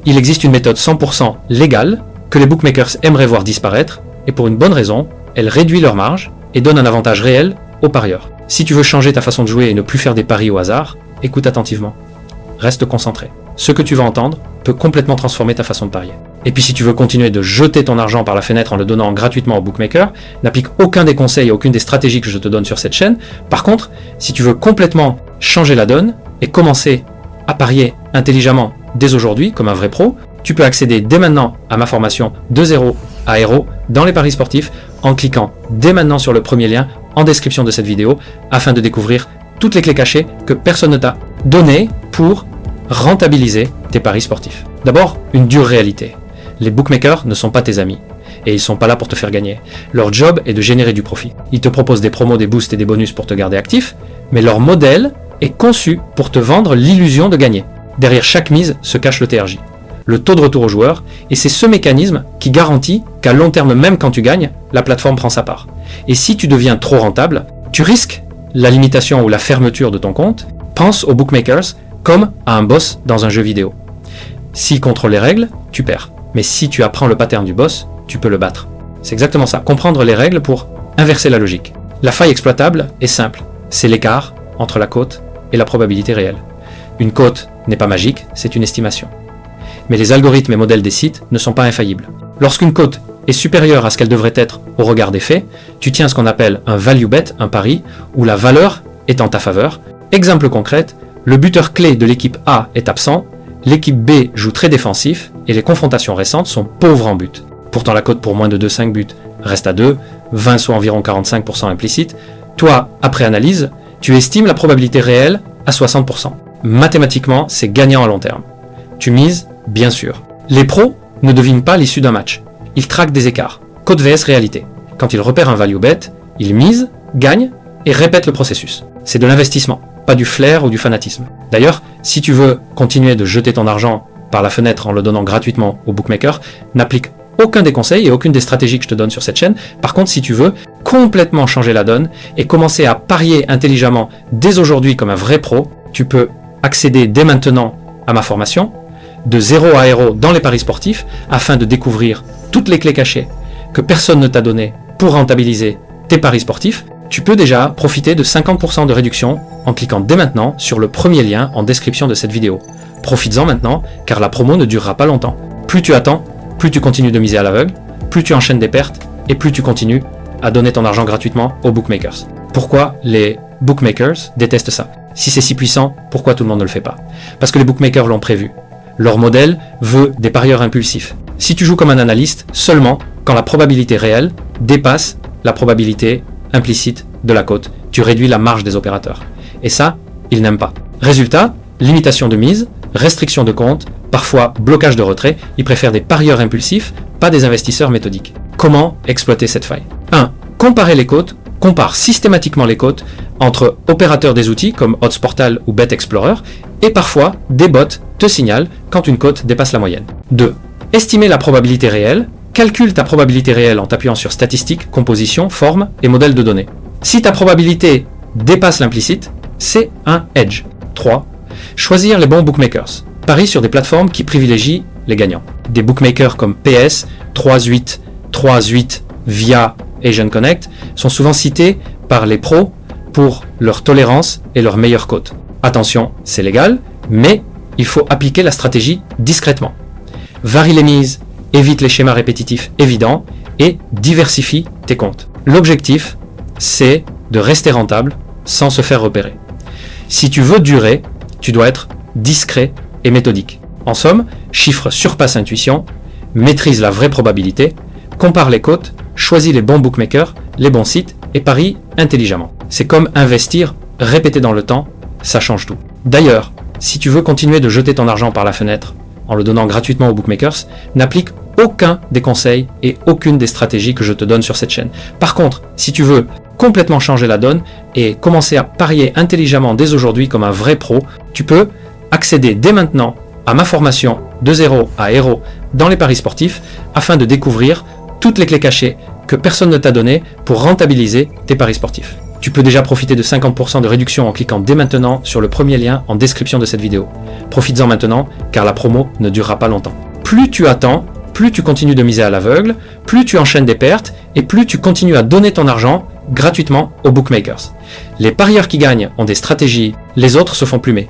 Il existe une méthode 100% légale que les bookmakers aimeraient voir disparaître, et pour une bonne raison, elle réduit leur marge et donne un avantage réel aux parieurs. Si tu veux changer ta façon de jouer et ne plus faire des paris au hasard, écoute attentivement. Reste concentré. Ce que tu vas entendre peut complètement transformer ta façon de parier. Et puis si tu veux continuer de jeter ton argent par la fenêtre en le donnant gratuitement au bookmaker, n'applique aucun des conseils et aucune des stratégies que je te donne sur cette chaîne. Par contre, si tu veux complètement changer la donne et commencer à parier intelligemment dès aujourd'hui comme un vrai pro, tu peux accéder dès maintenant à ma formation de 0 à héros dans les paris sportifs en cliquant dès maintenant sur le premier lien en description de cette vidéo afin de découvrir toutes les clés cachées que personne ne t'a données pour rentabiliser tes paris sportifs. D'abord, une dure réalité. Les bookmakers ne sont pas tes amis et ils ne sont pas là pour te faire gagner. Leur job est de générer du profit. Ils te proposent des promos, des boosts et des bonus pour te garder actif, mais leur modèle est conçu pour te vendre l'illusion de gagner. Derrière chaque mise se cache le TRJ, le taux de retour au joueur, et c'est ce mécanisme qui garantit qu'à long terme, même quand tu gagnes, la plateforme prend sa part. Et si tu deviens trop rentable, tu risques la limitation ou la fermeture de ton compte. Pense aux bookmakers comme à un boss dans un jeu vidéo. S'il contrôle les règles, tu perds. Mais si tu apprends le pattern du boss, tu peux le battre. C'est exactement ça, comprendre les règles pour inverser la logique. La faille exploitable est simple, c'est l'écart entre la cote et la probabilité réelle. Une cote n'est pas magique, c'est une estimation. Mais les algorithmes et modèles des sites ne sont pas infaillibles. Lorsqu'une cote est supérieure à ce qu'elle devrait être au regard des faits, tu tiens ce qu'on appelle un value bet, un pari, où la valeur est en ta faveur. Exemple concret, le buteur clé de l'équipe A est absent, l'équipe B joue très défensif et les confrontations récentes sont pauvres en buts. Pourtant la cote pour moins de 2,5 buts reste à 2, 20 soit environ 45% implicite. Toi, après analyse, tu estimes la probabilité réelle à 60%. Mathématiquement, c'est gagnant à long terme. Tu mises, bien sûr. Les pros ne devinent pas l'issue d'un match. Ils traquent des écarts. Cote vs réalité. Quand ils repèrent un value bet, ils misent, gagnent et répètent le processus. C'est de l'investissement, pas du flair ou du fanatisme. D'ailleurs, si tu veux continuer de jeter ton argent par la fenêtre en le donnant gratuitement au bookmaker, n'applique aucun des conseils et aucune des stratégies que je te donne sur cette chaîne. Par contre, si tu veux complètement changer la donne et commencer à parier intelligemment dès aujourd'hui comme un vrai pro, tu peux accéder dès maintenant à ma formation de 0 à héros dans les paris sportifs afin de découvrir toutes les clés cachées que personne ne t'a données pour rentabiliser tes paris sportifs. Tu peux déjà profiter de 50% de réduction en cliquant dès maintenant sur le premier lien en description de cette vidéo. Profites-en maintenant car la promo ne durera pas longtemps. Plus tu attends, plus tu continues de miser à l'aveugle, plus tu enchaînes des pertes et plus tu continues à donner ton argent gratuitement aux bookmakers. Pourquoi les bookmakers détestent ça? Si c'est si puissant, pourquoi tout le monde ne le fait pas? Parce que les bookmakers l'ont prévu. Leur modèle veut des parieurs impulsifs. Si tu joues comme un analyste, seulement quand la probabilité réelle dépasse la probabilité implicite de la cote, tu réduis la marge des opérateurs. Et ça, ils n'aiment pas. Résultat, limitation de mise, restriction de compte, parfois blocage de retrait, ils préfèrent des parieurs impulsifs, pas des investisseurs méthodiques. Comment exploiter cette faille? 1. Comparer les cotes. Compare systématiquement les cotes entre opérateurs des outils comme OddsPortal ou BetExplorer et parfois des bots te signalent quand une cote dépasse la moyenne. 2. Estimer la probabilité réelle. Calcule ta probabilité réelle en t'appuyant sur statistiques, composition, forme et modèle de données. Si ta probabilité dépasse l'implicite, c'est un edge. 3. Choisir les bons bookmakers. Parie sur des plateformes qui privilégient les gagnants. Des bookmakers comme PS, 3-8, 3-8, VIA, Asian Connect sont souvent cités par les pros pour leur tolérance et leur meilleure cote. Attention, c'est légal, mais il faut appliquer la stratégie discrètement. Varie les mises, évite les schémas répétitifs évidents et diversifie tes comptes. L'objectif, c'est de rester rentable sans se faire repérer. Si tu veux durer, tu dois être discret et méthodique. En somme, chiffre surpasse intuition, maîtrise la vraie probabilité, compare les cotes, choisis les bons bookmakers, les bons sites et parie intelligemment. C'est comme investir, répéter dans le temps, ça change tout. D'ailleurs, si tu veux continuer de jeter ton argent par la fenêtre en le donnant gratuitement aux bookmakers, n'applique aucun des conseils et aucune des stratégies que je te donne sur cette chaîne. Par contre, si tu veux complètement changer la donne et commencer à parier intelligemment dès aujourd'hui comme un vrai pro, tu peux accéder dès maintenant à ma formation de 0 à héros dans les paris sportifs afin de découvrir toutes les clés cachées que personne ne t'a données pour rentabiliser tes paris sportifs. Tu peux déjà profiter de 50% de réduction en cliquant dès maintenant sur le premier lien en description de cette vidéo. Profites-en maintenant, car la promo ne durera pas longtemps. Plus tu attends, plus tu continues de miser à l'aveugle, plus tu enchaînes des pertes, et plus tu continues à donner ton argent gratuitement aux bookmakers. Les parieurs qui gagnent ont des stratégies, les autres se font plumer.